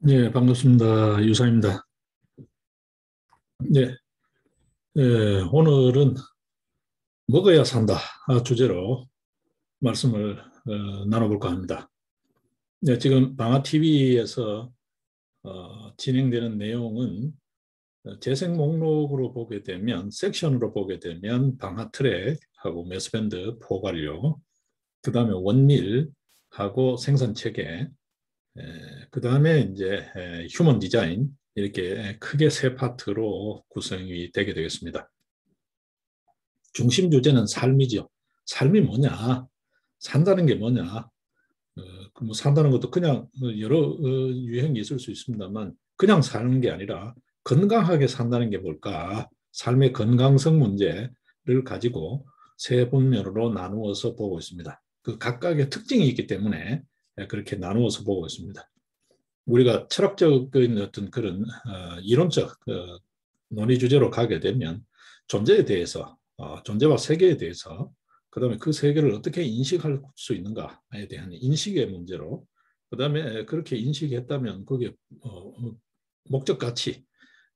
네, 반갑습니다. 유사입니다. 네, 오늘은 먹어야 산다 주제로 말씀을 나눠볼까 합니다. 네, 지금 방아TV에서 진행되는 내용은 재생 목록으로 보게 되면, 섹션으로 보게 되면 방아트랙하고 메스밴드 포괄료, 그 다음에 원밀하고 생산체계, 그 다음에 이제 휴먼 디자인, 이렇게 크게 세 파트로 구성이 되게 되겠습니다. 중심 주제는 삶이죠. 삶이 뭐냐? 산다는 게 뭐냐? 그뭐 산다는 것도 그냥 여러 유형이 있을 수 있습니다만, 그냥 사는 게 아니라 건강하게 산다는 게 뭘까? 삶의 건강성 문제를 가지고 세 분면으로 나누어서 보고 있습니다. 그 각각의 특징이 있기 때문에 그렇게 나누어서 보고 있습니다. 우리가 철학적인 어떤 그런 이론적 논의 주제로 가게 되면 존재에 대해서, 존재와 세계에 대해서, 그다음에 그 세계를 어떻게 인식할 수 있는가에 대한 인식의 문제로, 그다음에 그렇게 인식했다면 그게 목적 가치,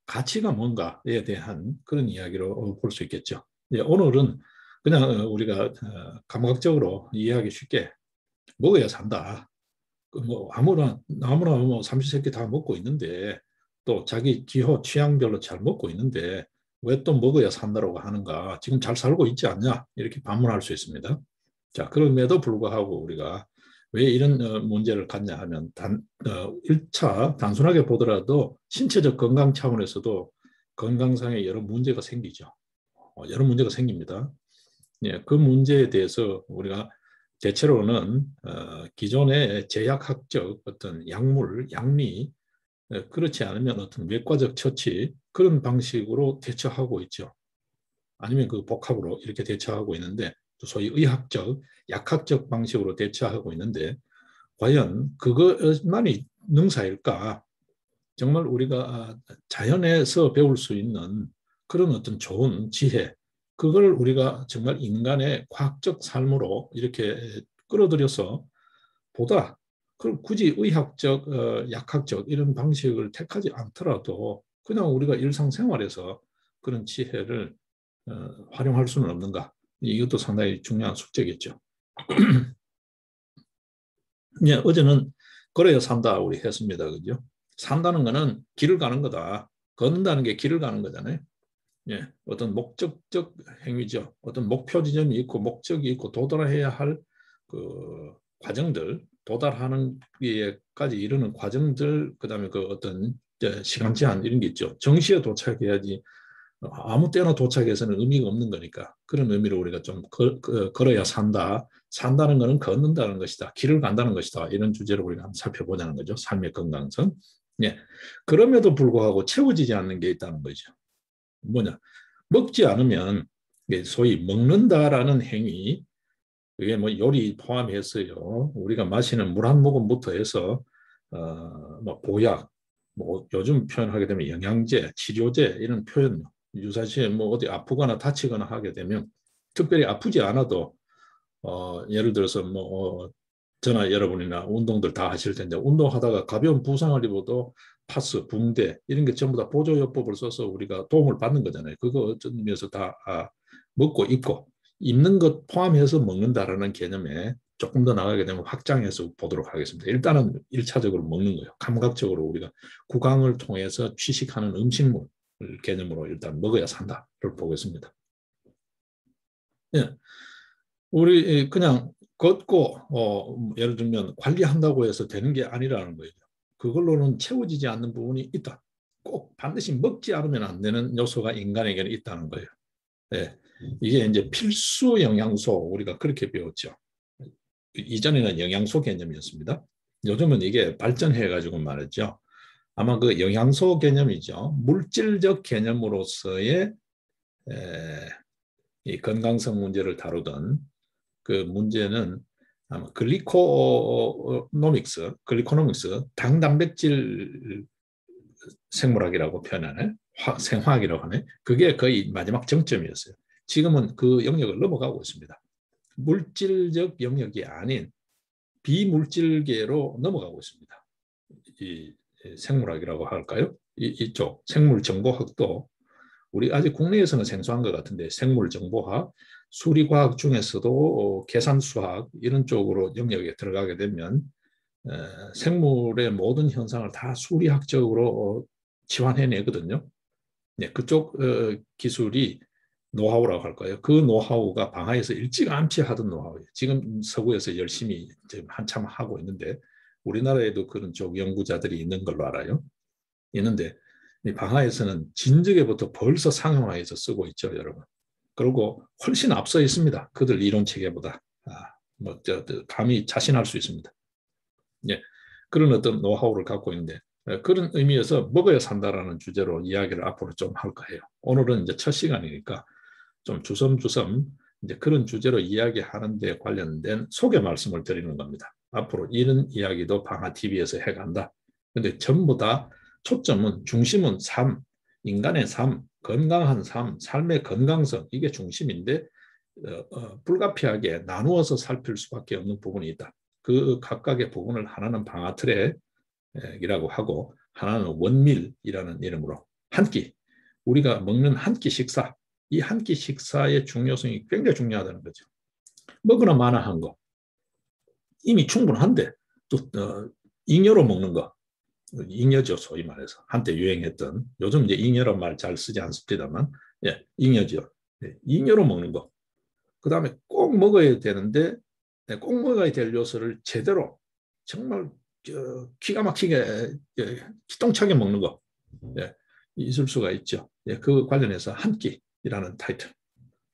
가치가 뭔가에 대한 그런 이야기로 볼 수 있겠죠. 예, 오늘은 그냥 우리가 감각적으로 이해하기 쉽게 먹어야 산다. 뭐 아무나 뭐 삼시세끼 다 먹고 있는데, 또 자기 기호 취향별로 잘 먹고 있는데 왜 또 먹어야 산다고 하는가? 지금 잘 살고 있지 않냐? 이렇게 반문할 수 있습니다. 자, 그럼에도 불구하고 우리가 왜 이런 문제를 갖냐 하면 1차 단순하게 보더라도 신체적 건강 차원에서도 건강상의 여러 문제가 생기죠. 여러 문제가 생깁니다. 예, 그 문제에 대해서 우리가 대체로는 기존의 제약학적 어떤 약물, 약리, 그렇지 않으면 어떤 외과적 처치, 그런 방식으로 대처하고 있죠. 아니면 그 복합으로 이렇게 대처하고 있는데, 또 소위 의학적, 약학적 방식으로 대처하고 있는데, 과연 그것만이 능사일까? 정말 우리가 자연에서 배울 수 있는 그런 어떤 좋은 지혜, 그걸 우리가 정말 인간의 과학적 삶으로 이렇게 끌어들여서 보다, 그 굳이 의학적, 약학적 이런 방식을 택하지 않더라도 그냥 우리가 일상생활에서 그런 지혜를 활용할 수는 없는가? 이것도 상당히 중요한 숙제겠죠. 예, 어제는 걸어야 산다 우리 했습니다. 그죠? 산다는 거는 길을 가는 거다. 걷는다는 게 길을 가는 거잖아요. 예, 어떤 목적적 행위죠. 어떤 목표 지점이 있고 목적이 있고 도달해야 할 그 과정들, 도달하는 데까지 이르는 과정들, 그다음에 그 어떤 시간 제한 이런 게 있죠. 정시에 도착해야지 아무 때나 도착해서는 의미가 없는 거니까, 그런 의미로 우리가 좀 걸어야 산다. 산다는 것은 걷는다는 것이다. 길을 간다는 것이다. 이런 주제로 우리가 한번 살펴보자는 거죠. 삶의 건강성. 예. 그럼에도 불구하고 채워지지 않는 게 있다는 거죠. 뭐냐? 먹지 않으면, 소위 먹는다라는 행위, 그게 뭐 요리 포함해서요. 우리가 마시는 물 한 모금부터 해서 뭐 보약, 뭐 요즘 표현하게 되면 영양제, 치료제 이런 표현, 유사시에 뭐 어디 아프거나 다치거나 하게 되면, 특별히 아프지 않아도 예를 들어서 뭐 저나 여러분이나 운동들 다 하실 텐데, 운동하다가 가벼운 부상을 입어도 파스, 붕대 이런 게 전부 다 보조요법을 써서 우리가 도움을 받는 거잖아요. 그거 어떤 의미에서 다 먹고 입고, 입는 것 포함해서 먹는다라는 개념에 조금 더 나가게 되면 확장해서 보도록 하겠습니다. 일단은 1차적으로 먹는 거예요. 감각적으로 우리가 구강을 통해서 취식하는 음식물 개념으로 일단 먹어야 산다를 보겠습니다. 예, 우리 그냥 걷고 예를 들면 관리한다고 해서 되는 게 아니라는 거예요. 그걸로는 채워지지 않는 부분이 있다. 꼭 반드시 먹지 않으면 안 되는 요소가 인간에게는 있다는 거예요. 예, 이게 이제 필수 영양소, 우리가 그렇게 배웠죠. 이전에는 영양소 개념이었습니다. 요즘은 이게 발전해가지고 말이죠. 아마 그 영양소 개념이죠. 물질적 개념으로서의 이 건강성 문제를 다루던 그 문제는 아마 글리코노믹스, 당단백질 생물학이라고 표현하는, 생화학이라고 하네. 그게 거의 마지막 정점이었어요. 지금은 그 영역을 넘어가고 있습니다. 물질적 영역이 아닌 비물질계로 넘어가고 있습니다. 이 생물학이라고 할까요? 이쪽 생물정보학도 우리 아직 국내에서는 생소한 것 같은데 생물정보학, 수리과학 중에서도 계산수학 이런 쪽으로 영역에 들어가게 되면 생물의 모든 현상을 다 수리학적으로 치환해내거든요. 네, 그쪽 기술이 노하우라고 할까요? 그 노하우가 방하에서 일찌감치 하던 노하우예요. 지금 서구에서 열심히 지금 한참 하고 있는데 우리나라에도 그런 쪽 연구자들이 있는 걸로 알아요. 있는데 방하에서는 진즉에부터 벌써 상용화해서 쓰고 있죠, 여러분. 그리고 훨씬 앞서 있습니다. 그들 이론 체계보다. 감히 자신할 수 있습니다. 예, 그런 어떤 노하우를 갖고 있는데 그런 의미에서 먹어야 산다라는 주제로 이야기를 앞으로 좀 할까 해요. 오늘은 이제 첫 시간이니까 좀 주섬주섬 이제 그런 주제로 이야기하는 데 관련된 소개 말씀을 드리는 겁니다. 앞으로 이런 이야기도 방아TV에서 해간다. 근데 전부 다 초점은 중심은 삶, 인간의 삶, 건강한 삶, 삶의 건강성 이게 중심인데 불가피하게 나누어서 살필 수밖에 없는 부분이 있다. 그 각각의 부분을 하나는 방아트랙이라고 하고 하나는 원밀이라는 이름으로 한 끼, 우리가 먹는 한 끼 식사, 이 한 끼 식사의 중요성이 굉장히 중요하다는 거죠. 먹으나 마나 한 거, 이미 충분한데 또 잉여로 먹는 거, 잉여죠 소위 말해서 한때 유행했던 요즘 이제 잉여란 말 잘 쓰지 않습니다만 예, 잉여죠. 예, 잉여로 먹는 거. 그 다음에 꼭 먹어야 되는데 꼭 먹어야 될 요소를 제대로 정말 기가 막히게 기똥차게 먹는 거 예, 있을 수가 있죠. 예, 그 관련해서 한 끼라는 타이틀.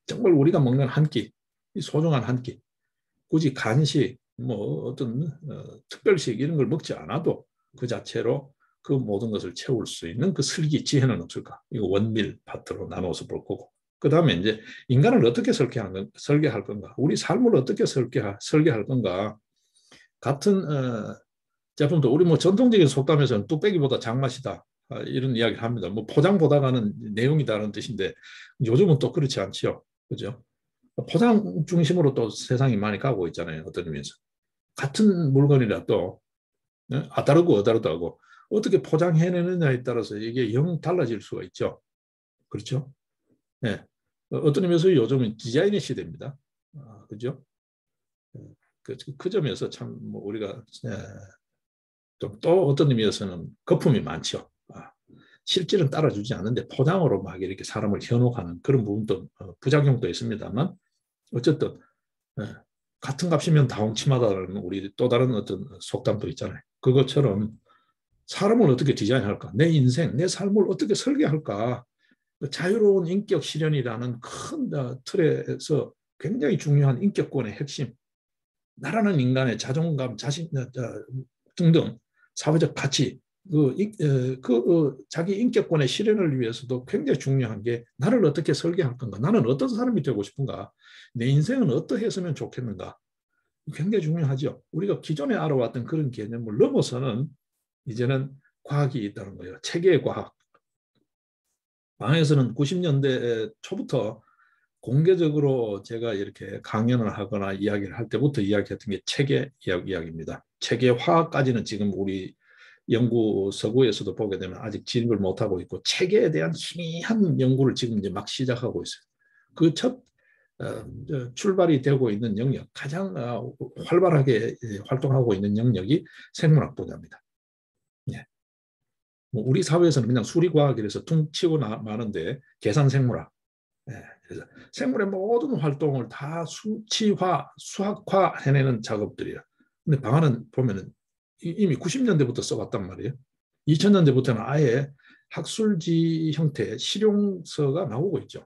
정말 우리가 먹는 한 끼, 소중한 한 끼. 굳이 간식, 뭐 어떤 특별식 이런 걸 먹지 않아도 그 자체로 그 모든 것을 채울 수 있는 그 슬기 지혜는 없을까? 이거 원밀 파트로 나눠서 볼 거고. 그 다음에 이제 인간을 어떻게 설계할 건가? 우리 삶을 어떻게 설계할 건가? 같은 제품도 우리 뭐 전통적인 속담에서는 뚝배기보다 장맛이다. 이런 이야기를 합니다. 뭐 포장보다가는 내용이 다른 뜻인데 요즘은 또 그렇지 않지요. 그죠? 포장 중심으로 또 세상이 많이 가고 있잖아요. 어떤 의미에서. 같은 물건이라도 아다르고 어다르다고 어떻게 포장해내느냐에 따라서 이게 영 달라질 수가 있죠. 그렇죠? 네. 어떤 의미에서 요즘은 디자인의 시대입니다. 그죠? 그 점에서 참뭐 우리가 또 어떤 의미에서는 거품이 많죠. 실질은 따라주지 않는데 포장으로 막 이렇게 사람을 현혹하는 그런 부분도 부작용도 있습니다만 어쨌든 같은 값이면 다 훔침하다라는 우리 또 다른 어떤 속담도 있잖아요. 그것처럼 사람을 어떻게 디자인할까? 내 인생, 내 삶을 어떻게 설계할까? 자유로운 인격 실현이라는 큰 틀에서 굉장히 중요한 인격권의 핵심, 나라는 인간의 자존감, 자신 등등 사회적 가치, 자기 인격권의 실현을 위해서도 굉장히 중요한 게 나를 어떻게 설계할 건가? 나는 어떤 사람이 되고 싶은가? 내 인생은 어떠했으면 좋겠는가? 굉장히 중요하죠. 우리가 기존에 알아왔던 그런 개념을 넘어서는 이제는 과학이 있다는 거예요. 체계 과학. 방에서는 90년대 초부터 공개적으로 제가 이렇게 강연을 하거나 이야기를 할 때부터 이야기했던 게 체계 이야기입니다. 체계화까지는 지금 우리 연구 서구에서도 보게 되면 아직 진입을 못하고 있고 체계에 대한 희미한 연구를 지금 이제 막 시작하고 있어요. 그 첫 출발이 되고 있는 영역, 가장 활발하게 활동하고 있는 영역이 생물학 분야입니다. 예. 뭐 우리 사회에서는 그냥 수리과학이라서 퉁치고 마는데 계산생물학, 예, 그래서 생물의 모든 활동을 다 수치화, 수학화 해내는 작업들이에요. 근데 방안은 보면은 이미 90년대부터 써봤단 말이에요. 2000년대부터는 아예 학술지 형태의 실용서가 나오고 있죠.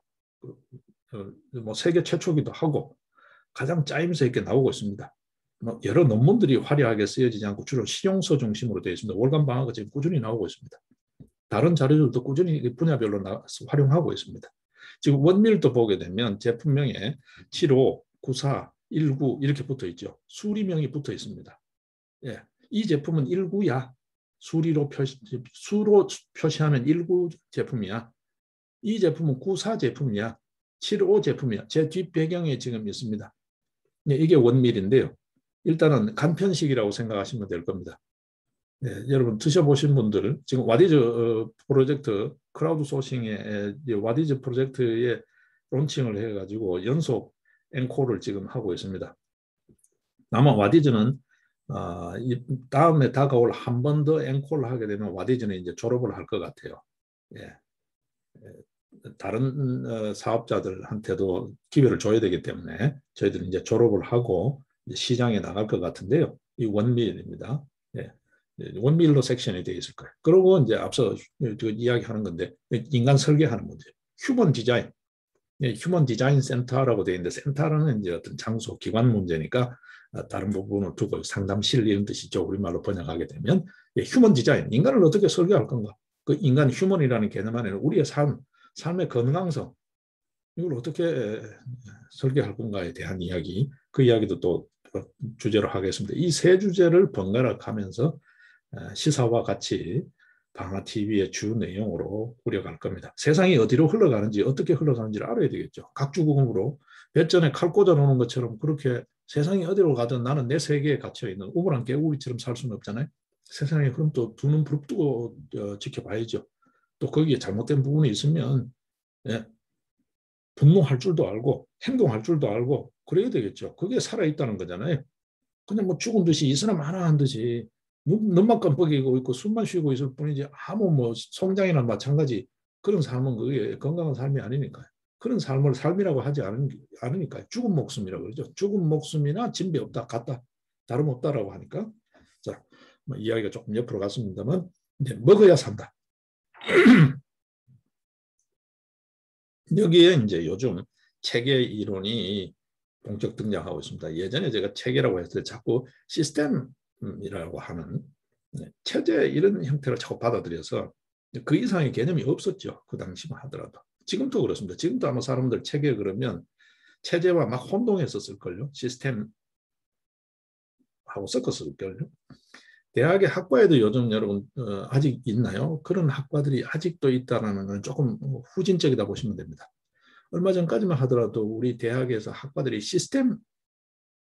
뭐 세계 최초기도 하고 가장 짜임새 있게 나오고 있습니다. 뭐 여러 논문들이 화려하게 쓰여지지 않고 주로 실용서 중심으로 되어 있습니다. 월간 방학은 지금 꾸준히 나오고 있습니다. 다른 자료들도 꾸준히 분야별로 활용하고 있습니다. 지금 원밀도 보게 되면 제품명에 75, 94, 19 이렇게 붙어 있죠. 수리명이 붙어 있습니다. 예, 이 제품은 19야. 수로 표시하면 19 제품이야. 이 제품은 94 제품이야. 75 제품이야. 제 뒷배경에 지금 있습니다. 예, 이게 원밀인데요. 일단은 간편식이라고 생각하시면 될 겁니다. 여러분 드셔보신 분들 지금 와디즈 프로젝트 크라우드 소싱의 와디즈 프로젝트에 론칭을 해가지고 연속 앵콜을 지금 하고 있습니다. 아마 와디즈는 다음에 다가올 한 번 더 앵콜을 하게 되면 와디즈는 이제 졸업을 할 것 같아요. 예. 다른 사업자들한테도 기회를 줘야 되기 때문에 저희들은 이제 졸업을 하고 이제 시장에 나갈 것 같은데요. 이 원밀입니다. 예. 원밀로 섹션이 되어 있을 거예요. 그리고 이제 앞서 이야기하는 건데 인간 설계하는 문제, 휴먼 디자인, 휴먼 디자인 센터라고 되어 있는데 센터는 이제 어떤 장소, 기관 문제니까 다른 부분을 두고 상담실 이런 뜻이죠. 우리말로 번역하게 되면 휴먼 디자인, 인간을 어떻게 설계할 건가? 그 인간 휴먼이라는 개념 안에는 우리의 삶의 건강성, 이걸 어떻게 설계할 건가에 대한 이야기, 그 이야기도 또 주제로 하겠습니다. 이 세 주제를 번갈아 가면서 시사와 같이 방아TV의 주 내용으로 꾸려갈 겁니다. 세상이 어디로 흘러가는지 어떻게 흘러가는지를 알아야 되겠죠. 각주국음으로 배전에 칼 꽂아 놓는 것처럼 그렇게 세상이 어디로 가든 나는 내 세계에 갇혀있는 우물안 개구리처럼 살 수는 없잖아요. 세상에 그럼 또 두 눈 부릅뜨고 지켜봐야죠. 또 거기에 잘못된 부분이 있으면 분노할 줄도 알고 행동할 줄도 알고 그래야 되겠죠. 그게 살아있다는 거잖아요. 그냥 뭐 죽은 듯이 이 사람 하나 한 듯이 눈만 깜빡이고 있고 숨만 쉬고 있을 뿐이지 아무 뭐 성장이나 마찬가지 그런 삶은 그게 건강한 삶이 아니니까요. 그런 삶을 삶이라고 하지 않으니까요. 죽은 목숨이라고 그러죠. 죽은 목숨이나 진배 없다 같다 다름없다라고 하니까 자, 뭐 이야기가 조금 옆으로 갔습니다만 이제 먹어야 산다. 여기에 이제 요즘 체계 이론이 본격 등장하고 있습니다. 예전에 제가 체계라고 했을 때 자꾸 시스템이라고 하는 체제 이런 형태를 자꾸 받아들여서 그 이상의 개념이 없었죠. 그 당시만 하더라도. 지금도 그렇습니다. 지금도 아마 사람들 체계 그러면 체제와 막 혼동했었을걸요. 시스템하고 섞었을걸요. 대학의 학과에도 요즘 여러분 아직 있나요? 그런 학과들이 아직도 있다는 건 조금 후진적이다 보시면 됩니다. 얼마 전까지만 하더라도 우리 대학에서 학과들이 시스템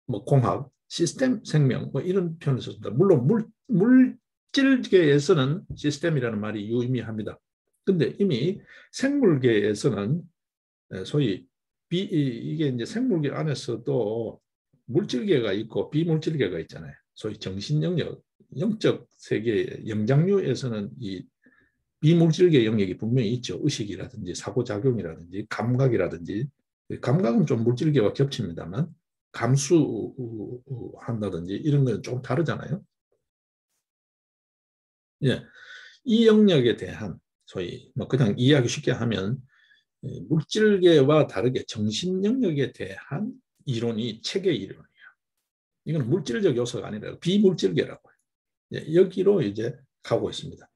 뭐 공학, 시스템 생명 뭐 이런 표현을 썼습니다. 물론 물질계에서는 시스템이라는 말이 유의미합니다. 근데 이미 생물계에서는 소위 이게 이제 생물계 안에서도 물질계가 있고 비물질계가 있잖아요. 소위 정신 영역, 영적 세계 영장류에서는 이 비물질계 영역이 분명히 있죠. 의식이라든지 사고작용이라든지 감각이라든지 감각은 좀 물질계와 겹칩니다만 감수한다든지 이런 건 좀 다르잖아요. 예, 이 영역에 대한 소위 뭐 그냥 이해하기 쉽게 하면 물질계와 다르게 정신 영역에 대한 이론이 체계 이론이에요. 이건 물질적 요소가 아니라 비물질계라고 해요. 예, 여기로 이제 가고 있습니다.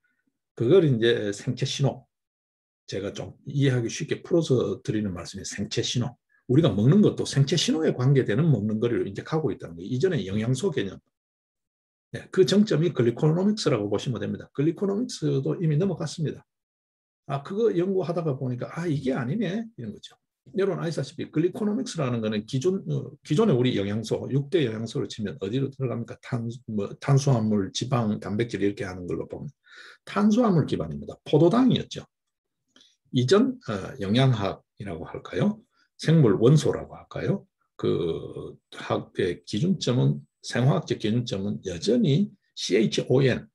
그걸 이제 생체 신호, 제가 좀 이해하기 쉽게 풀어서 드리는 말씀이 생체 신호. 우리가 먹는 것도 생체 신호에 관계되는 먹는 거를 이제 가고 있다는 거예요. 이전에 영양소 개념. 네, 그 정점이 글리코노믹스라고 보시면 됩니다. 글리코노믹스도 이미 넘어갔습니다. 그거 연구하다가 보니까 이게 아니네 이런 거죠. 여러분 아시다시피 글리코노믹스라는 거는 기존의 우리 영양소, 6대 영양소를 치면 어디로 들어갑니까? 탄수화물, 지방, 단백질 이렇게 하는 걸로 보면 탄수화물 기반입니다. 포도당이었죠. 이전 영양학이라고 할까요? 생물 원소라고 할까요? 그 학의 기준점은 생화학적 기준점은 여전히 CHON,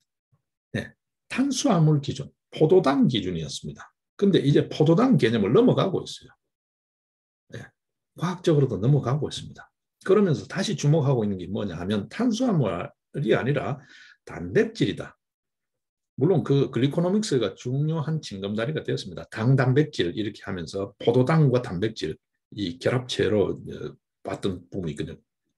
네, 탄수화물 기준, 포도당 기준이었습니다. 근데 이제 포도당 개념을 넘어가고 있어요. 네, 과학적으로도 넘어가고 있습니다. 그러면서 다시 주목하고 있는 게 뭐냐 하면 탄수화물이 아니라 단백질이다. 물론 그 글리코노믹스가 중요한 징검다리가 되었습니다. 당, 단백질 이렇게 하면서 포도당과 단백질 이 결합체로 봤던 부분이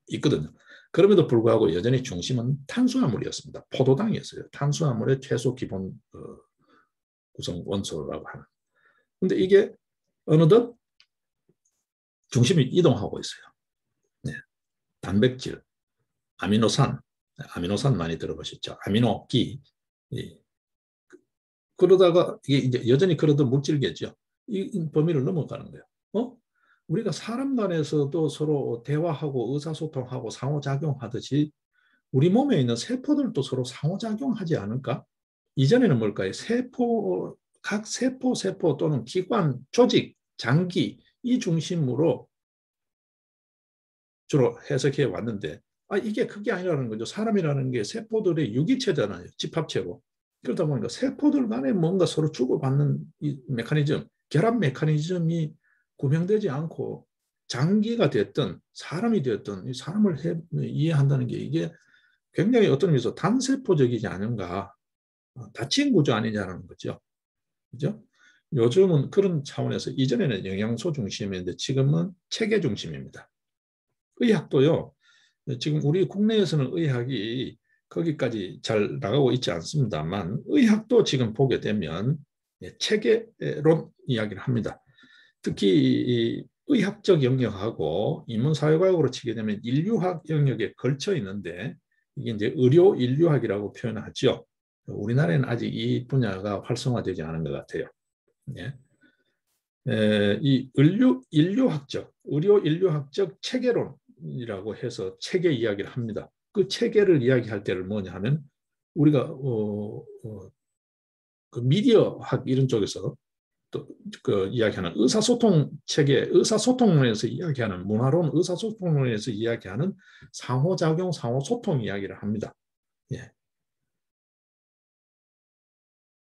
있거든요. 그럼에도 불구하고 여전히 중심은 탄수화물이었습니다. 포도당이었어요. 탄수화물의 최소 기본 구성 원소라고 하는. 근데 이게 어느덧 중심이 이동하고 있어요. 네. 단백질, 아미노산 많이 들어보셨죠? 아미노기. 그러다가 이게 이제 여전히 그러던 물질계죠. 이 범위를 넘어가는 거예요. 우리가 사람 간에서도 서로 대화하고 의사소통하고 상호작용하듯이 우리 몸에 있는 세포들도 서로 상호작용하지 않을까? 이전에는 뭘까요? 각 세포 또는 기관, 조직, 장기 이 중심으로 주로 해석해 왔는데 이게 그게 아니라는 거죠. 사람이라는 게 세포들의 유기체잖아요. 집합체고. 그러다 보니까 세포들 간에 뭔가 서로 주고받는 이 메커니즘, 결합 메커니즘이 구명되지 않고 장기가 됐든 사람이 됐든 이 사람을 이해한다는 게 이게 굉장히 어떤 의미에서 단세포적이지 않은가, 닫힌 구조 아니냐는 거죠. 그죠? 요즘은 그런 차원에서 이전에는 영양소 중심이었는데 지금은 체계 중심입니다. 의학도요. 지금 우리 국내에서는 의학이 거기까지 잘 나가고 있지 않습니다만 의학도 지금 보게 되면 체계론 이야기를 합니다. 특히 의학적 영역하고 인문사회과학으로 치게 되면 인류학 영역에 걸쳐 있는데 이게 이제 의료 인류학이라고 표현하죠. 우리나라에는 아직 이 분야가 활성화되지 않은 것 같아요. 예. 이 의료 인류학적 체계론이라고 해서 체계 이야기를 합니다. 그 체계를 이야기할 때를 뭐냐 하면 우리가 그 미디어학 이런 쪽에서 또 그 이야기하는 의사소통 체계, 의사소통론에서 이야기하는 문화론, 의사소통론에서 이야기하는 상호작용, 상호소통 이야기를 합니다. 예.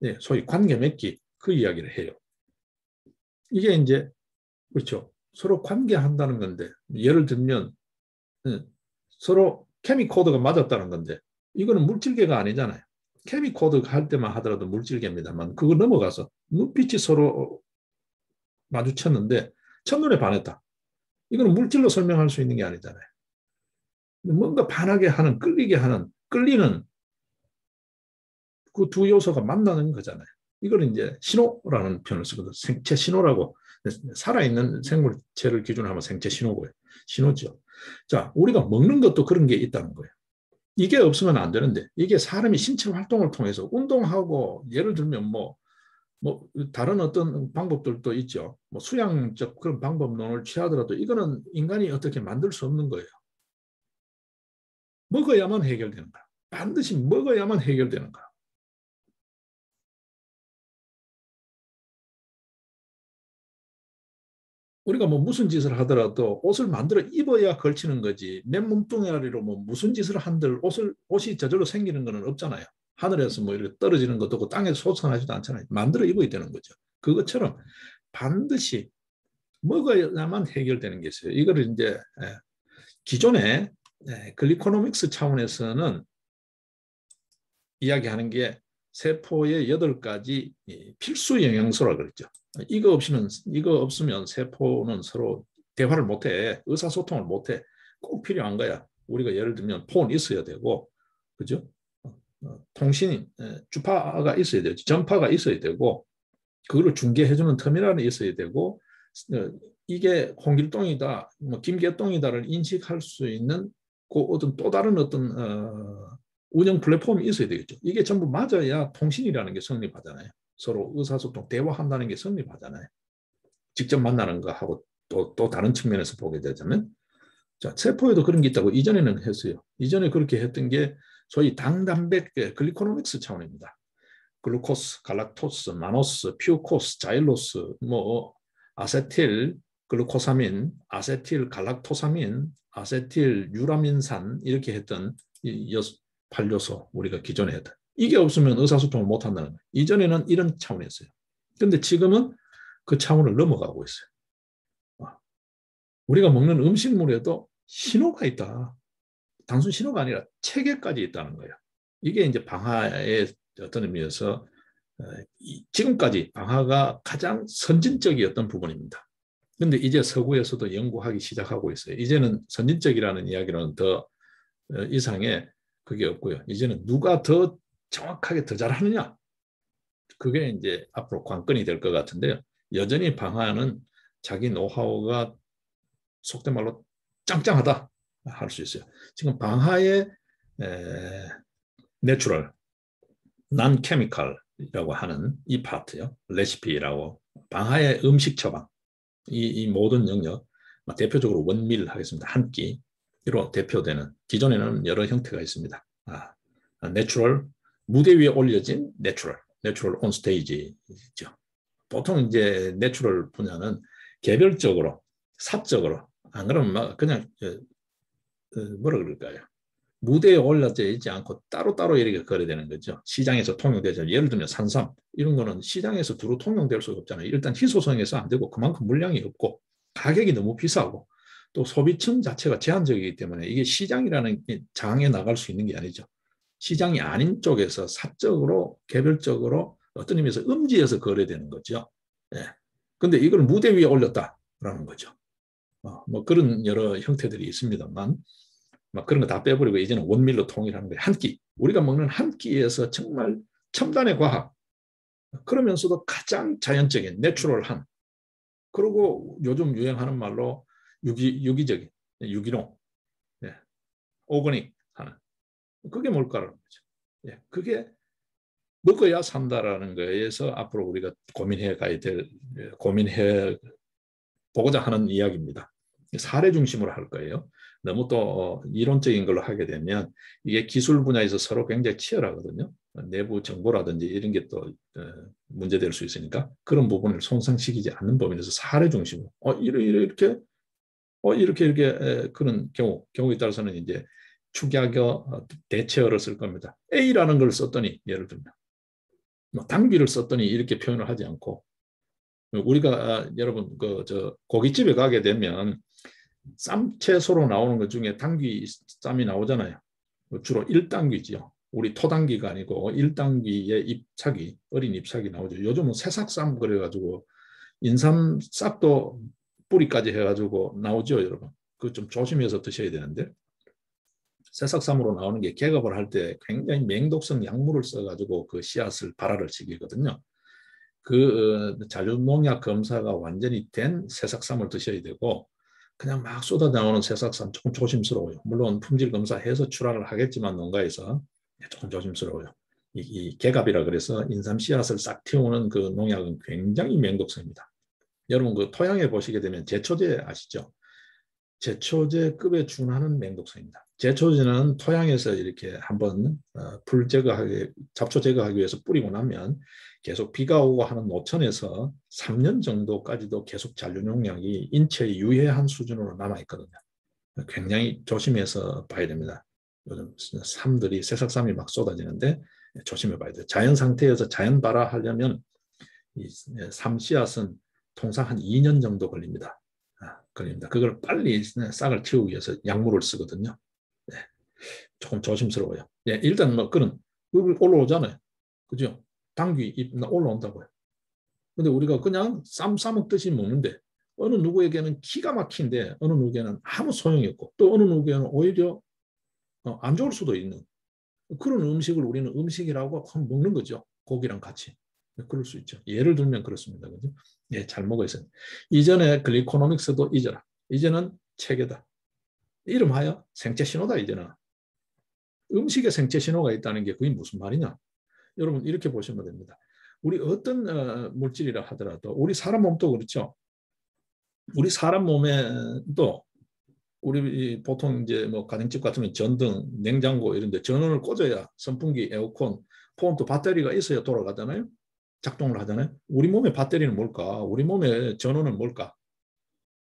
예, 소위 관계 맺기 그 이야기를 해요. 이게 이제 그렇죠. 서로 관계한다는 건데 예를 들면 서로 케미코드가 맞았다는 건데 이거는 물질계가 아니잖아요. 케미코드 할 때만 하더라도 물질계입니다만 그거 넘어가서 눈빛이 서로 마주쳤는데 첫눈에 반했다. 이거는 물질로 설명할 수 있는 게 아니잖아요. 뭔가 반하게 하는, 끌리게 하는, 끌리는 그 두 요소가 만나는 거잖아요. 이걸 이제 신호라는 표현을 쓰거든요. 생체 신호라고. 살아있는 생물체를 기준으로 하면 생체 신호고요. 신호죠. 자, 우리가 먹는 것도 그런 게 있다는 거예요. 이게 없으면 안 되는데 이게 사람이 신체 활동을 통해서 운동하고 예를 들면 뭐 다른 어떤 방법들도 있죠. 뭐 수양적 그런 방법론을 취하더라도 이거는 인간이 어떻게 만들 수 없는 거예요. 먹어야만 해결되는 거야. 반드시 먹어야만 해결되는 거야. 우리가 뭐 무슨 짓을 하더라도 옷을 만들어 입어야 걸치는 거지. 맨 몸뚱아리로 뭐 무슨 짓을 한들 옷이 저절로 생기는 거는 없잖아요. 하늘에서 뭐 이렇게 떨어지는 것도 없고 땅에서 솟아나지도 않잖아요. 만들어 입어야 되는 거죠. 그것처럼 반드시 먹어야만 해결되는 게 있어요. 이거를 이제 기존에 글리코노믹스 차원에서는 이야기하는 게 세포의 8가지 필수 영양소라 그랬죠. 이거 없으면 세포는 서로 대화를 못해. 의사소통을 못해. 꼭 필요한 거야. 우리가 예를 들면 폰 있어야 되고, 그죠? 통신, 주파가 있어야 되죠. 전파가 있어야 되고, 그거를 중계해주는 터미널이 있어야 되고, 이게 홍길동이다, 뭐 김계동이다를 인식할 수 있는 그 어떤 또 다른 어떤 운영 플랫폼이 있어야 되겠죠. 이게 전부 맞아야 통신이라는 게 성립하잖아요. 서로 의사소통, 대화한다는 게 성립하잖아요. 직접 만나는 거하고 또 다른 측면에서 보게 되자면 자, 세포에도 그런 게 있다고 이전에는 했어요. 이전에 그렇게 했던 게 소위 당단백 글리코노믹스 차원입니다. 글루코스, 갈락토스, 마노스, 퓨코스, 자일로스, 뭐 아세틸, 글루코사민, 아세틸 갈락토사민, 아세틸 유라민산 이렇게 했던 이 8요소 우리가 기존에 했다. 이게 없으면 의사소통을 못 한다는 거예요. 이전에는 이런 차원이었어요. 근데 지금은 그 차원을 넘어가고 있어요. 우리가 먹는 음식물에도 신호가 있다. 단순 신호가 아니라 체계까지 있다는 거예요. 이게 이제 방화의 어떤 의미에서 지금까지 방화가 가장 선진적이었던 부분입니다. 그런데 이제 서구에서도 연구하기 시작하고 있어요. 이제는 선진적이라는 이야기는 더 이상의 그게 없고요. 이제는 누가 더 정확하게 더 잘하느냐. 그게 이제 앞으로 관건이 될 것 같은데요. 여전히 방화는 자기 노하우가 속된 말로 짱짱하다 할 수 있어요. 지금 방화의 내추럴, 난 케미컬이라고 하는 이 파트요. 레시피라고 방화의 음식 처방 이 모든 영역 대표적으로 원밀 하겠습니다. 한 끼. 대표되는, 기존에는 여러 형태가 있습니다. 내추럴, 무대 위에 올려진 내추럴 온 스테이지죠. 보통 이제 내추럴 분야는 개별적으로, 사적으로, 안 그러면 막 그냥 뭐라 그럴까요? 무대에 올라져 있지 않고 따로따로 이렇게 거래되는 거죠. 시장에서 통용되죠. 예를 들면 산삼 이런 거는 시장에서 두루 통용될 수가 없잖아요. 일단 희소성에서 안 되고 그만큼 물량이 없고 가격이 너무 비싸고 또 소비층 자체가 제한적이기 때문에 이게 시장이라는 장에 나갈 수 있는 게 아니죠. 시장이 아닌 쪽에서 사적으로 개별적으로 어떤 의미에서 음지에서 거래되는 거죠. 예. 근데 이걸 무대 위에 올렸다라는 거죠. 뭐 그런 여러 형태들이 있습니다만 막 그런 거 다 빼버리고 이제는 원밀로 통일하는 거예요. 한 끼. 우리가 먹는 한 끼에서 정말 첨단의 과학. 그러면서도 가장 자연적인 내추럴한. 그리고 요즘 유행하는 말로 유기적인, 유기농, 예, 오거닉 하는. 그게 뭘까라는 거죠. 예, 그게 먹어야 산다라는 거에서 앞으로 우리가 고민해 보고자 하는 이야기입니다. 사례 중심으로 할 거예요. 너무 또 이론적인 걸로 하게 되면 이게 기술 분야에서 서로 굉장히 치열하거든요. 내부 정보라든지 이런 게 또 문제될 수 있으니까 그런 부분을 손상시키지 않는 범위에서 사례 중심으로 이렇게 그런 경우에 따라서는 이제 축약어 대체어를 쓸 겁니다. A라는 걸 썼더니 예를 들면 당귀를 썼더니 이렇게 표현을 하지 않고 우리가 여러분 고깃집에 가게 되면 쌈 채소로 나오는 것 중에 당귀 쌈이 나오잖아요. 주로 1단귀지요. 우리 토당귀가 아니고 1단귀의 잎사귀, 어린 잎사귀 나오죠. 요즘은 새싹쌈 그래가지고 인삼 싹도 뿌리까지 해가지고 나오죠, 여러분. 그 좀 조심해서 드셔야 되는데 새싹쌈으로 나오는 게 개급을 할 때 굉장히 맹독성 약물을 써가지고 그 씨앗을 발화를 시키거든요. 그 잔류농약 검사가 완전히 된 새싹쌈을 드셔야 되고 그냥 막 쏟아 나오는 새싹쌈 조금 조심스러워요. 물론 품질 검사해서 출하를 하겠지만 농가에서 조금 조심스러워요. 이 개갑이라 그래서 인삼 씨앗을 싹 틔우는 그 농약은 굉장히 맹독성입니다. 여러분 그 토양에 보시게 되면 제초제 아시죠? 제초제급에 준하는 맹독성입니다. 제초제는 토양에서 이렇게 한번 풀 제거하기, 잡초 제거하기 위해서 뿌리고 나면 계속 비가 오고 하는 노천에서 3년 정도까지도 계속 잔류농약이 인체에 유해한 수준으로 남아있거든요. 굉장히 조심해서 봐야 됩니다. 요즘 삶들이 새싹삼이 막 쏟아지는데 조심해 봐야 돼요. 자연 상태에서 자연 발화하려면 이 삼씨앗은 통상 한 2년 정도 걸립니다. 걸립니다. 그걸 빨리 싹을 틔우기 위해서 약물을 쓰거든요. 네, 조금 조심스러워요. 예, 일단 뭐 그런 올라오잖아요. 그죠? 당귀 잎 올라온다고요. 근데 우리가 그냥 쌈 싸먹듯이 먹는데 어느 누구에게는 기가 막힌데 어느 누구에게는 아무 소용이 없고 또 어느 누구에게는 오히려 안 좋을 수도 있는 그런 음식을 우리는 음식이라고 먹는 거죠. 고기랑 같이. 그럴 수 있죠. 예를 들면 그렇습니다. 그죠? 예, 잘 먹어야 돼. 이전에 글리코노믹스도 잊어라. 이제는 체계다. 이름하여 생체 신호다. 이제는 음식에 생체 신호가 있다는 게 그게 무슨 말이냐? 여러분 이렇게 보시면 됩니다. 우리 어떤 물질이라 하더라도 우리 사람 몸도 그렇죠. 우리 사람 몸에도 우리 보통 이제 뭐 가정집 같으면 전등, 냉장고 이런데 전원을 꽂아야 선풍기, 에어컨, 폰도 배터리가 있어야 돌아가잖아요. 작동을 하잖아요. 우리 몸의 배터리는 뭘까? 우리 몸의 전원은 뭘까?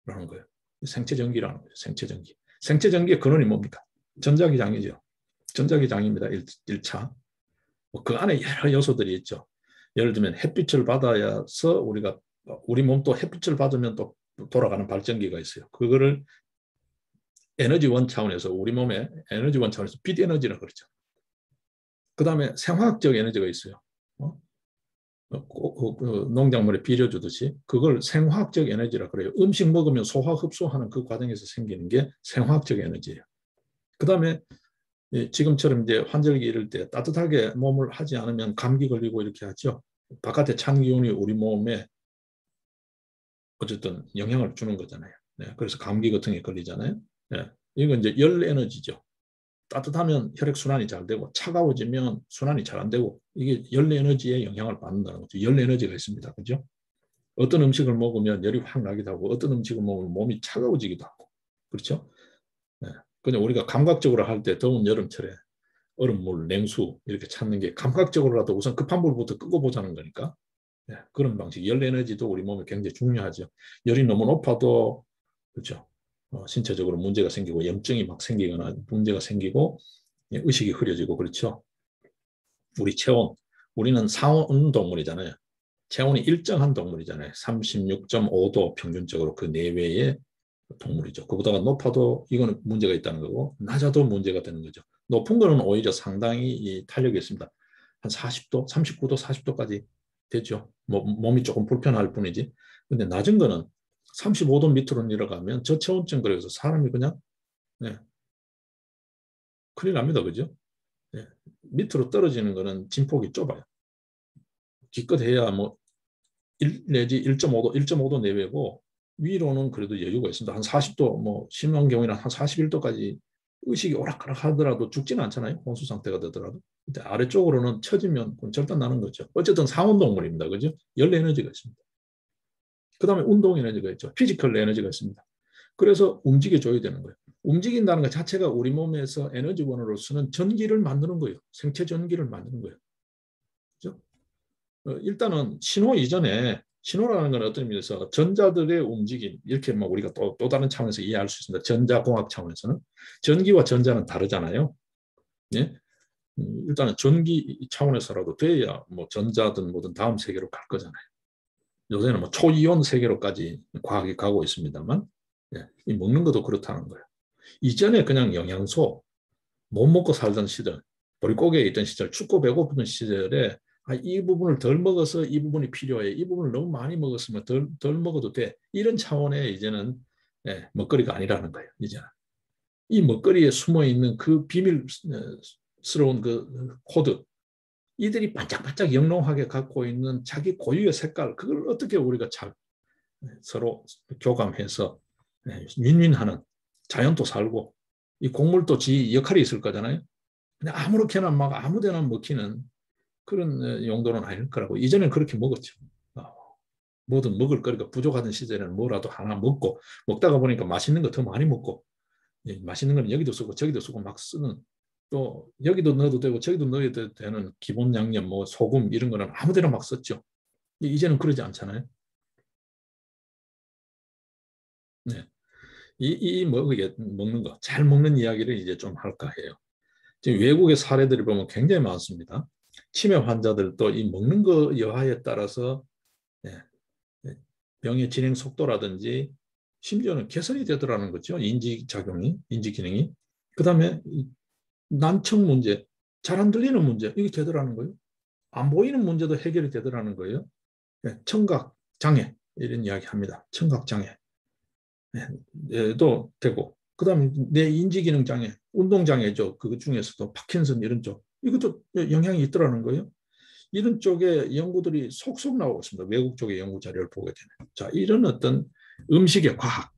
라는 거예요. 생체전기라는 거죠. 생체전기. 생체전기의 근원이 뭡니까? 전자기장이죠. 전자기장입니다. 1차. 그 안에 여러 요소들이 있죠. 예를 들면 햇빛을 받아서 우리 몸도 햇빛을 받으면 또 돌아가는 발전기가 있어요. 그거를 에너지원 차원에서 우리 몸의 에너지원 차원에서 빛 에너지라고 그러죠. 그 다음에 생화학적 에너지가 있어요. 농작물에 비료주듯이 그걸 생화학적 에너지라 그래요. 음식 먹으면 소화 흡수하는 그 과정에서 생기는 게 생화학적 에너지예요. 그 다음에 지금처럼 이제 환절기 이럴 때 따뜻하게 몸을 하지 않으면 감기 걸리고 이렇게 하죠. 바깥의 찬 기운이 우리 몸에 어쨌든 영향을 주는 거잖아요. 네, 그래서 감기 같은 게 걸리잖아요. 네, 이건 이제 열 에너지죠. 따뜻하면 혈액순환이 잘 되고 차가워지면 순환이 잘 안 되고 이게 열 에너지에 영향을 받는다는 거죠. 열 에너지가 있습니다. 그죠? 어떤 음식을 먹으면 열이 확 나기도 하고 어떤 음식을 먹으면 몸이 차가워지기도 하고 그렇죠? 네. 그냥 우리가 감각적으로 할 때 더운 여름철에 얼음물, 냉수 이렇게 찾는 게 감각적으로라도 우선 급한 불부터 끄고 보자는 거니까. 네, 그런 방식. 열 에너지도 우리 몸에 굉장히 중요하죠. 열이 너무 높아도 그렇죠. 신체적으로 문제가 생기고 염증이 막 생기거나 문제가 생기고 의식이 흐려지고 그렇죠. 우리 체온, 우리는 상온 동물이잖아요. 체온이 일정한 동물이잖아요. 36.5도 평균적으로 그 내외의 동물이죠. 그보다가 높아도 이거는 문제가 있다는 거고 낮아도 문제가 되는 거죠. 높은 거는 오히려 상당히 탄력이 있습니다. 한 40도, 39도, 40도까지 되죠. 몸이 조금 불편할 뿐이지. 근데 낮은 거는 35도 밑으로 내려가면 저체온증 그래서 사람이 그냥 네, 큰일 납니다. 그죠? 네. 밑으로 떨어지는 거는 진폭이 좁아요. 기껏 해야 뭐 1 내지 1.5도, 1.5도 내외고 위로는 그래도 여유가 있습니다. 한 40도, 뭐 심한 경우에는 한 41도까지 의식이 오락가락 하더라도 죽지는 않잖아요. 혼수 상태가 되더라도. 근데 아래쪽으로는 처지면 절단 나는 거죠. 어쨌든 상온 동물입니다. 그죠? 열 에너지가 있습니다. 그 다음에 운동 에너지가 있죠. 피지컬 에너지가 있습니다. 그래서 움직여줘야 되는 거예요. 움직인다는 것 자체가 우리 몸에서 에너지원으로서는 전기를 만드는 거예요. 생체 전기를 만드는 거예요. 그죠? 일단은 신호 이전에 신호라는 건 어떤 의미에서 전자들의 움직임 이렇게 뭐 우리가 또 다른 차원에서 이해할 수 있습니다. 전자공학 차원에서는 전기와 전자는 다르잖아요. 예? 일단은 전기 차원에서라도 돼야 뭐 전자든 뭐든 다음 세계로 갈 거잖아요. 요새는 뭐 초이온 세계로까지 과학이 가고 있습니다만 예, 이 먹는 것도 그렇다는 거예요. 이전에 그냥 영양소 못 먹고 살던 시절, 보릿고개에 있던 시절, 춥고 배고프던 시절에 이 부분을 덜 먹어서 이 부분이 필요해. 이 부분을 너무 많이 먹었으면 덜 먹어도 돼. 이런 차원의 이제는 예, 먹거리가 아니라는 거예요. 이제는. 이 먹거리에 숨어 있는 그 비밀스러운 그 코드, 이들이 반짝반짝 영롱하게 갖고 있는 자기 고유의 색깔, 그걸 어떻게 우리가 잘 서로 교감해서 윈윈하는 자연도 살고 이 곡물도 지 역할이 있을 거잖아요. 그냥 아무렇게나 막 아무데나 먹히는 그런 용도는 아닐 거라고. 이전에는 그렇게 먹었죠. 뭐든 먹을 거리가 부족하던 시절에는 뭐라도 하나 먹고 먹다가 보니까 맛있는 거 더 많이 먹고 맛있는 건 여기도 쓰고 저기도 쓰고 막 쓰는 또 여기도 넣어도 되고 저기도 넣어도 되는 기본 양념 뭐 소금 이런 거는 아무데나 막 썼죠. 이제는 그러지 않잖아요. 네. 먹는 거, 잘 먹는 이야기를 이제 좀 할까 해요. 지금 외국의 사례들을 보면 굉장히 많습니다. 치매 환자들도 이 먹는 거 여하에 따라서 예, 예, 병의 진행 속도라든지 심지어는 개선이 되더라는 거죠. 인지작용이, 인지기능이. 그 다음에 난청 문제, 잘 안 들리는 문제, 이게 되더라는 거예요. 안 보이는 문제도 해결이 되더라는 거예요. 예, 청각 장애, 이런 이야기 합니다. 청각 장애. 도 되고 그다음에 내 인지기능 장애, 운동 장애죠. 그 중에서도 파킨슨 이런 쪽 이것도 영향이 있더라는 거예요. 이런 쪽에 연구들이 속속 나오고 있습니다. 외국 쪽의 연구 자료를 보게 되면 자 이런 어떤 음식의 과학,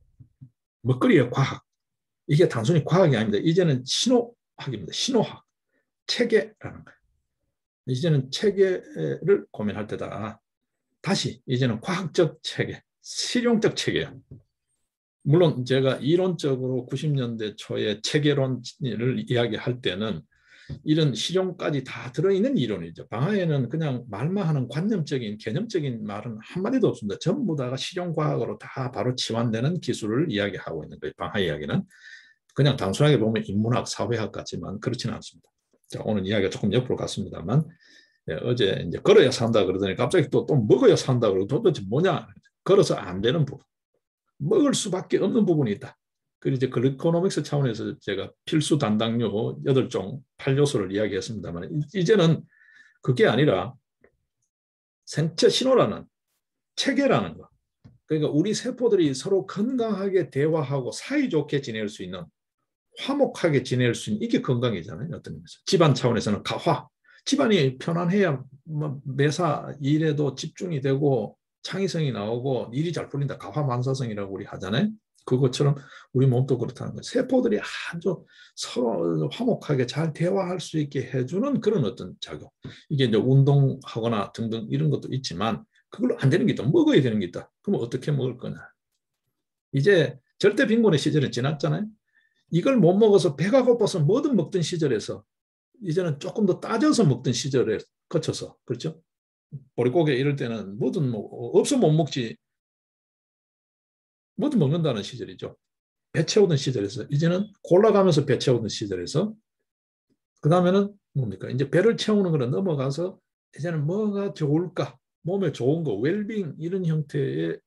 먹거리의 과학 이게 단순히 과학이 아닙니다. 이제는 신호학입니다. 신호학, 체계라는 거예요. 이제는 체계를 고민할 때다. 다시 이제는 과학적 체계, 실용적 체계예요. 물론 제가 이론적으로 90년대 초에 체계론을 이야기할 때는 이런 실용까지 다 들어있는 이론이죠. 방하에는 그냥 말만 하는 관념적인 개념적인 말은 한마디도 없습니다. 전부 다가 실용과학으로 다 바로 치환되는 기술을 이야기하고 있는 거예요. 방하 이야기는. 그냥 단순하게 보면 인문학, 사회학 같지만 그렇지는 않습니다. 자, 오늘 이야기가 조금 옆으로 갔습니다만 어제 이제 걸어야 산다 그러더니 갑자기 또 먹어야 산다 그러고 도대체 뭐냐? 걸어서 안 되는 부분. 먹을 수밖에 없는 부분이 있다. 그리고 이제 글루코노믹스 차원에서 제가 필수 단당류 8종 8요소를 이야기했습니다만 이제는 그게 아니라 생체 신호라는 체계라는 거. 그러니까 우리 세포들이 서로 건강하게 대화하고 사이좋게 지낼 수 있는 화목하게 지낼 수 있는 이게 건강이잖아요. 어떤 의미에서. 집안 차원에서는 가화. 집안이 편안해야 매사 일에도 집중이 되고 창의성이 나오고 일이 잘 풀린다. 가화만사성이라고 우리 하잖아요. 그것처럼 우리 몸도 그렇다는 거예요. 세포들이 아주 서로 화목하게 잘 대화할 수 있게 해주는 그런 어떤 작용. 이게 이제 운동하거나 등등 이런 것도 있지만 그걸로 안 되는 게 있다. 먹어야 되는 게 있다. 그럼 어떻게 먹을 거냐. 이제 절대 빈곤의 시절은 지났잖아요. 이걸 못 먹어서 배가 고파서 뭐든 먹던 시절에서 이제는 조금 더 따져서 먹던 시절에 거쳐서, 그렇죠? 보릿고개 이럴 때는 뭐든 뭐 없어 못 먹지, 뭐든 먹는다는 시절이죠. 배 채우던 시절에서 이제는 골라가면서 배 채우던 시절에서, 그 다음에는 뭡니까? 이제 배를 채우는 거를 넘어가서 이제는 뭐가 좋을까? 몸에 좋은 거, 웰빙 이런 형태의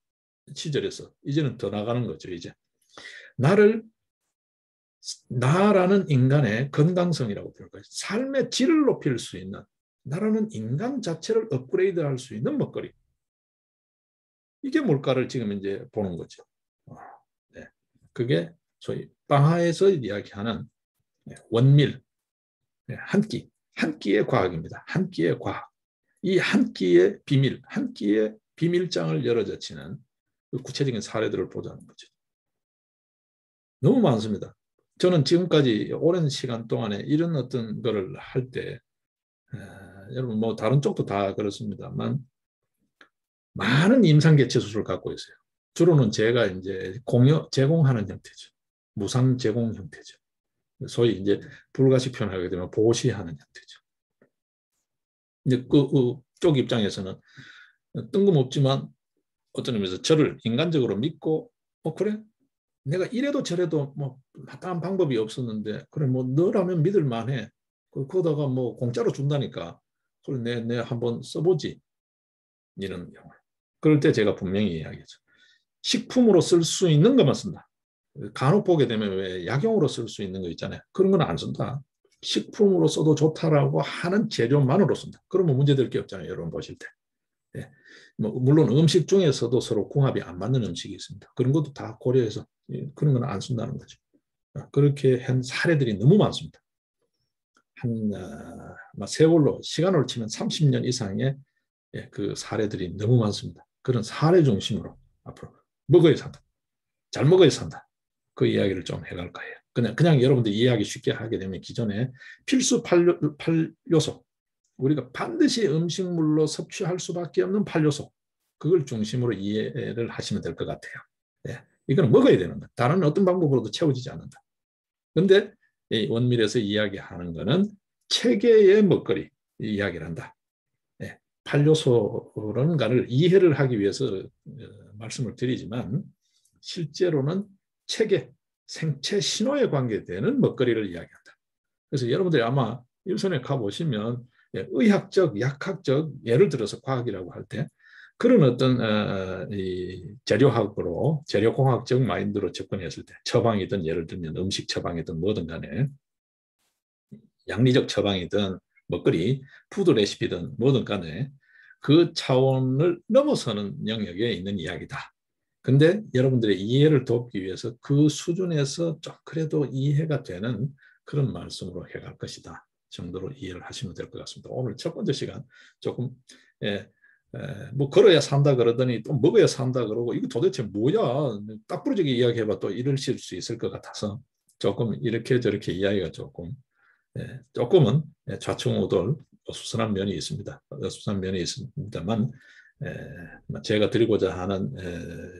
시절에서 이제는 더 나가는 거죠. 이제 나라는 인간의 건강성이라고 표현할까요? 삶의 질을 높일 수 있는, 나라는 인간 자체를 업그레이드할 수 있는 먹거리. 이게 뭘까를 지금 이제 보는 거죠. 네. 그게 소위 방하에서 이야기하는 원밀, 한 끼의 과학입니다. 한 끼의 과학. 이 한 끼의 비밀, 한 끼의 비밀장을 열어젖히는 구체적인 사례들을 보자는 거죠. 너무 많습니다. 저는 지금까지 오랜 시간 동안에 이런 어떤 거를 할 때, 여러분 뭐 다른 쪽도 다 그렇습니다만 많은 임상개체 수술을 갖고 있어요. 주로는 제가 이제 제공하는 형태죠. 무상 제공 형태죠. 소위 이제 불가식 표현하게 되면 보시하는 형태죠. 이제 그쪽 입장에서는 뜬금없지만 어떤 의미에서 저를 인간적으로 믿고, 그래? 내가 이래도 저래도 뭐 마땅한 방법이 없었는데, 그래 뭐 너라면 믿을 만해. 그러다가 뭐 공짜로 준다니까. 그래 내 한번 써보지. 이런 경우. 그럴 때 제가 분명히 이야기하죠. 식품으로 쓸 수 있는 것만 쓴다. 간혹 보게 되면 왜 약용으로 쓸 수 있는 거 있잖아요. 그런 건 안 쓴다. 식품으로 써도 좋다라고 하는 재료만으로 쓴다. 그러면 문제될 게 없잖아요. 여러분 보실 때. 예. 뭐 물론 음식 중에서도 서로 궁합이 안 맞는 음식이 있습니다. 그런 것도 다 고려해서 그런 건 안 쓴다는 거죠. 그렇게 한 사례들이 너무 많습니다. 세월로 시간으로 치면 30년 이상의 그 사례들이 너무 많습니다. 그런 사례 중심으로 앞으로 먹어야 산다. 잘 먹어야 산다. 그 이야기를 좀 해갈 거예요. 그냥 여러분들 이해하기 쉽게 하게 되면 기존에 필수 8요소, 우리가 반드시 음식물로 섭취할 수밖에 없는 8요소, 그걸 중심으로 이해를 하시면 될 것 같아요. 네. 이건 먹어야 되는 거. 다른 어떤 방법으로도 채워지지 않는다. 그런데 원밀에서 이야기하는 거는 체계의 먹거리 이야기를 한다. 네. 8요소론가를 이해를 하기 위해서 말씀을 드리지만 실제로는 체계, 생체 신호에 관계되는 먹거리를 이야기한다. 그래서 여러분들이 아마 일선에 가보시면 의학적, 약학적, 예를 들어서 과학이라고 할 때 그런 어떤 이 재료학으로, 재료공학적 마인드로 접근했을 때, 처방이든 예를 들면 음식 처방이든 뭐든 간에, 양리적 처방이든 먹거리, 푸드 레시피든 뭐든 간에 그 차원을 넘어서는 영역에 있는 이야기다. 근데 여러분들의 이해를 돕기 위해서 그 수준에서 좀 그래도 이해가 되는 그런 말씀으로 해갈 것이다 정도로 이해를 하시면 될 것 같습니다. 오늘 첫 번째 시간 조금 뭐 걸어야 산다 그러더니 또 먹어야 산다 그러고 이거 도대체 뭐야, 딱 부러지게 이야기해봐 또 이러실 수 있을 것 같아서 조금 이렇게 저렇게 이야기가 조금은 좌충우돌 수선한 면이 있습니다. 수선한 면이 있습니다만 제가 드리고자 하는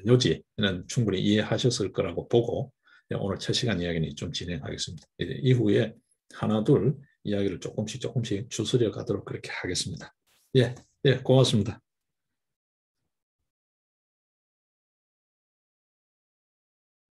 요지는 충분히 이해하셨을 거라고 보고 오늘 첫 시간 이야기는 좀 진행하겠습니다. 이후에 하나 둘 이야기를 조금씩 추스려 가도록 그렇게 하겠습니다. 예, 고맙습니다.